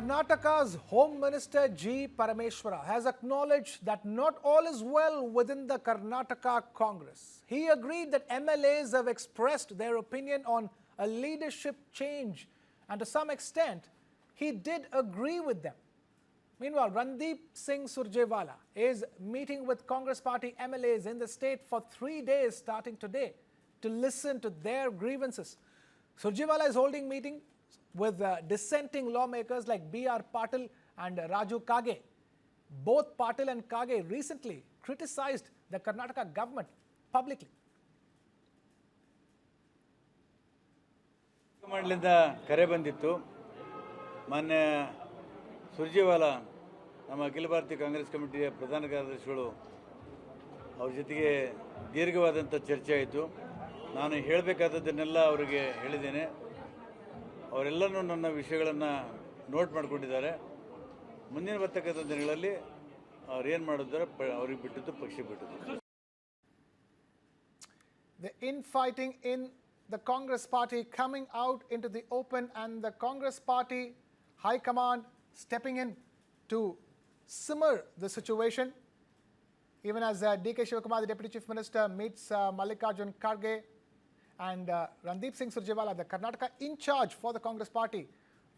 Karnataka's Home Minister G. Parameshwara has acknowledged that not all is well within the Karnataka Congress. He agreed that MLAs have expressed their opinion on a leadership change, and to some extent, he did agree with them. Meanwhile, Randeep Singh Surjewala is meeting with Congress party MLAs in the state for 3 days starting today to listen to their grievances. Surjewala is holding meetings with dissenting lawmakers like B.R. Patil and Raju Kage. Both Patil and Kage recently criticized the Karnataka government publicly. ಮಂಡಳಿಂದ ಕರೆ ಬಂದಿತ್ತು. ಮಾನ್ಯ ಸುರ್ಜೇವಾಲಾ ನಮ್ಮ ಅಖಿಲ ಭಾರತೀಯ ಕಾಂಗ್ರೆಸ್ ಕಮಿಟಿಯ ಪ್ರಧಾನ ಕಾರ್ಯದರ್ಶಿಗಳು ಅವರ ಜೊತೆಗೆ ದೀರ್ಘವಾದಂಥ ಚರ್ಚೆ ಆಯಿತು. ನಾನು ಹೇಳಬೇಕಾದದ್ದನ್ನೆಲ್ಲ ಅವರಿಗೆ ಹೇಳಿದ್ದೇನೆ. ಅವರೆಲ್ಲರೂ ನನ್ನ ವಿಷಯಗಳನ್ನು ನೋಟ್ ಮಾಡಿಕೊಂಡಿದ್ದಾರೆ. ಮುಂದಿನ ಬರ್ತಕ್ಕಂಥ ದಿನಗಳಲ್ಲಿ ಅವ್ರು ಏನು ಮಾಡಿದ್ದಾರೆ ಅವ್ರಿಗೆ ಬಿಟ್ಟಿದ್ದು ಪಕ್ಷಕ್ಕೆ ಬಿಟ್ಟಿದ್ದು. The infighting in the Congress party coming out into the open, and the Congress party high command stepping in to simmer the situation. Even as D.K. Shivakumar, the Deputy Chief Minister, meets Mallikarjun Kharge, and Randeep Singh Surjewala, the Karnataka in charge for the Congress party,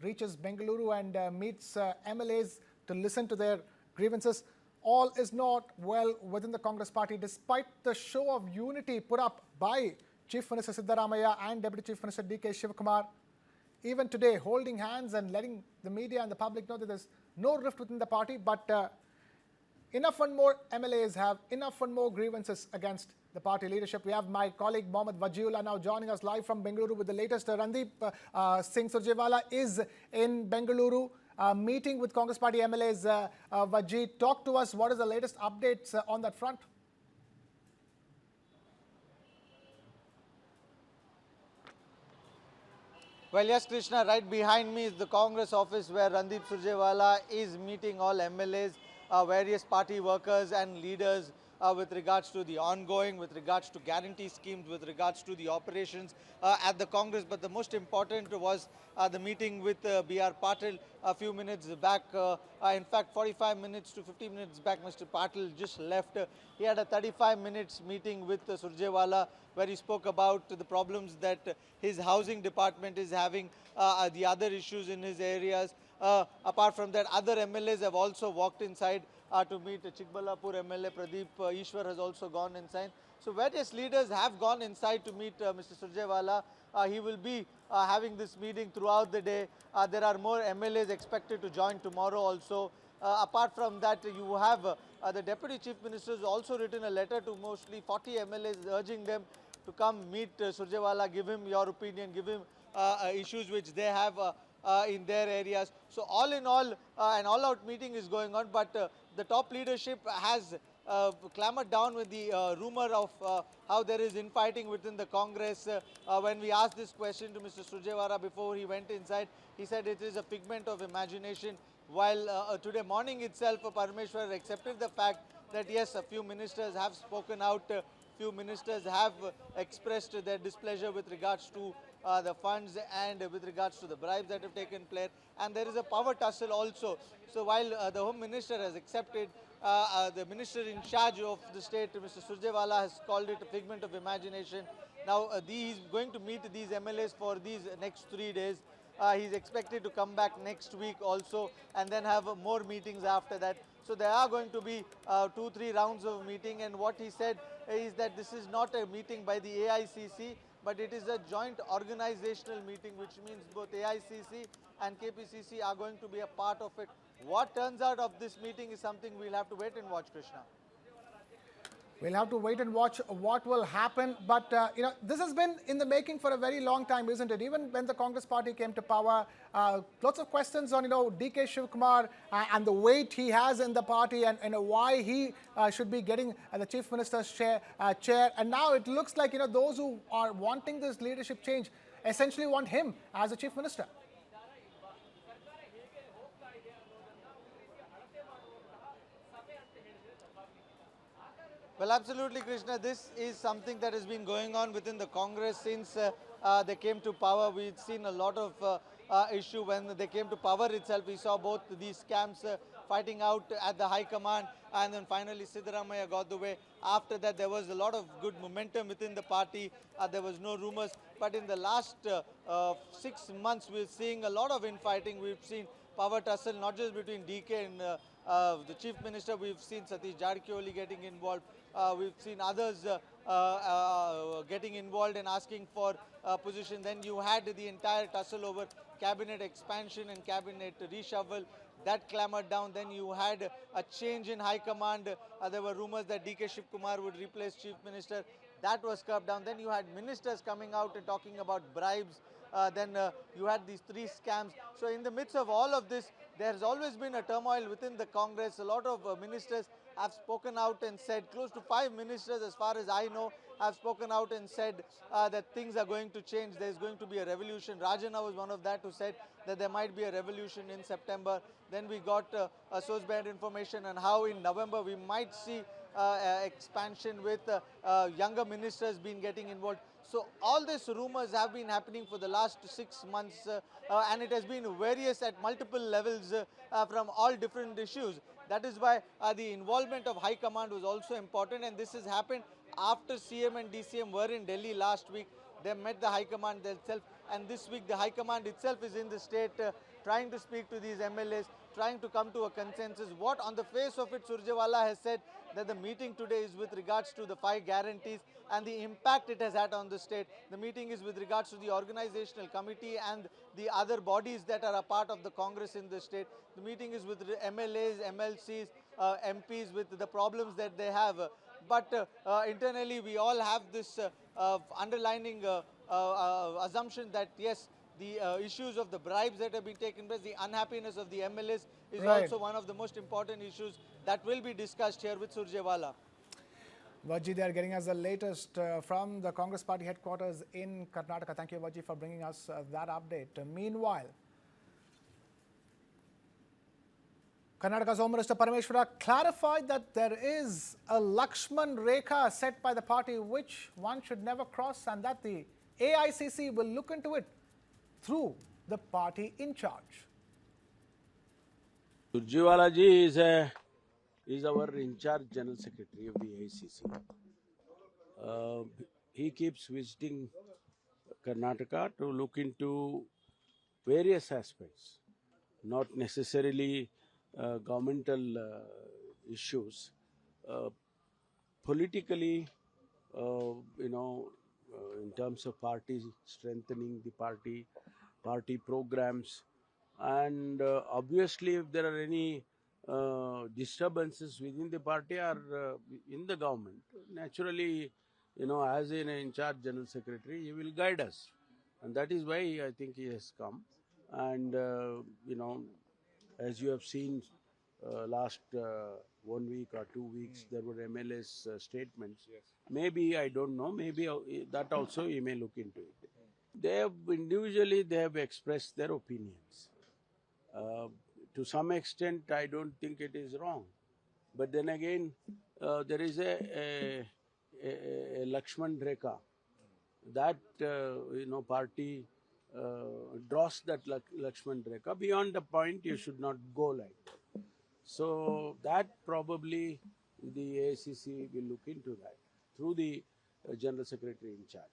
reaches Bengaluru and meets MLAs to listen to their grievances. All is not well within the Congress party, despite the show of unity put up by Chief Minister Siddaramaiah and Deputy Chief Minister D.K. Shivakumar. Even today, holding hands and letting the media and the public know that there's no rift within the party, but enough and more MLAs have enough and more grievances against the party leadership. We have my colleague Mohammad Wajiullah now joining us live from Bengaluru with the latest. Randeep Singh Surjewala is in Bengaluru meeting with Congress party MLAs. Waji, talk to us. What is the latest updates on that front? Well, yes, Krishna, right behind me is the Congress office where Randeep Surjewala is meeting all MLAs, various party workers and leaders with regards to the ongoing, with regards to guarantee schemes, with regards to the operations at the Congress. But the most important was the meeting with B.R. Patil a few minutes back. In fact, 45 minutes to 50 minutes back, Mr. Patil just left. He had a 35 minutes meeting with Surjewala where he spoke about the problems that his housing department is having, the other issues in his areas. Apart from that, other MLAs have also walked inside to meet. Chikballapur MLA Pradeep Ishwar has also gone inside. So various leaders have gone inside to meet Mr. Surjewala. He will be having this meeting throughout the day. There are more MLAs expected to join tomorrow also. Apart from that, you have the Deputy Chief Minister has also written a letter to mostly 40 MLAs urging them to come meet Surjewala, give him your opinion, give him issues which they have in their areas. So all in all, an all-out meeting is going on, but the top leadership has clamored down with the rumor of how there is infighting within the Congress. When we asked this question to Mr. Surjewala before he went inside, he said it is a figment of imagination. While today morning itself, Parameshwar accepted the fact that yes, a few ministers have spoken out, few ministers have expressed their displeasure with regards to the funds and with regards to the bribes that have taken place, and there is a power tussle also. So while the Home Minister has accepted, the Minister in charge of the state, Mr. Surjewala, has called it a figment of imagination. Now he is going to meet these MLAs for these next 3 days. He's expected to come back next week also and then have more meetings after that. So there are going to be 2-3 rounds of meeting, and what he said is that this is not a meeting by the AICC, but it is a joint organizational meeting, which means both AICC and KPCC are going to be a part of it. What turns out of this meeting is something we'll have to wait and watch, Krishna. We'll have to wait and watch what will happen. But, this has been in the making for a very long time, isn't it? Even when the Congress party came to power, lots of questions on, D.K. Shivakumar and the weight he has in the party, and why he should be getting the Chief Minister's chair. And now it looks like, those who are wanting this leadership change essentially want him as the Chief Minister. Well, absolutely, Krishna. This is something that has been going on within the Congress since they came to power. We've seen a lot of issue when they came to power itself. We saw both these camps fighting out at the High Command, and then finally Siddaramaiah got the way. After that, there was a lot of good momentum within the party. There was no rumors. But in the last 6 months, we're seeing a lot of infighting. We've seen power tussle, not just between DK and the Chief Minister. We've seen Satish Jarkioli getting involved. We've seen others getting involved and asking for position. Then you had the entire tussle over cabinet expansion and cabinet reshuffle. That clamoured down. Then you had a change in high command. There were rumors that DK Shivkumar would replace Chief Minister. That was curbed down. Then you had ministers coming out and talking about bribes. Then you had these 3 scams. So in the midst of all of this, there has always been a turmoil within the Congress. A lot of ministers have spoken out and said, close to 5 ministers as far as I know, have spoken out and said that things are going to change. There's going to be a revolution. Rajana was one of that who said that there might be a revolution in September. Then we got source bad information on how in November we might see expansion with younger ministers being getting involved. So all these rumors have been happening for the last 6 months and it has been various at multiple levels from all different issues. That is why the involvement of High Command was also important, and this has happened after CM and DCM were in Delhi last week. They met the High Command themselves, and this week the High Command itself is in the state trying to speak to these MLAs, trying to come to a consensus. What on the face of it, Surjewala has said that the meeting today is with regards to the 5 guarantees and the impact it has had on the state. The meeting is with regards to the organizational committee and the other bodies that are a part of the Congress in the state. The meeting is with MLAs, MLCs, MPs with the problems that they have. But internally, we all have this underlining assumption that yes, the issues of the bribes that have been taken place, the unhappiness of the MLAs is Right. also one of the most important issues that will be discussed here with Surjewala. Vaji, they are getting us the latest from the Congress Party headquarters in Karnataka. Thank you, Vaji, for bringing us that update. Meanwhile, Karnataka's Home Minister Parameshwara clarified that there is a Lakshman Rekha set by the party which one should never cross, and that the AICC will look into it through the party in charge. Surjewala ji is our in-charge General Secretary of the AICC. He keeps visiting Karnataka to look into various aspects, not necessarily governmental issues. Politically, in terms of party strengthening the party programs, and obviously if there are any disturbances within the party or in the government, naturally, as an in-charge General Secretary, he will guide us. And that is why I think he has come. And, as you have seen last 1 week or 2 weeks, there were MLS statements. Yes. Maybe, I don't know, maybe that also he may look into it. They have individually, they have expressed their opinions. To some extent, I don't think it is wrong. But then again, there is a Lakshman Rekha. That, party draws that Lakshman Rekha. Beyond the point, you should not go like that. So that probably the AICC will look into that through the General Secretary in charge.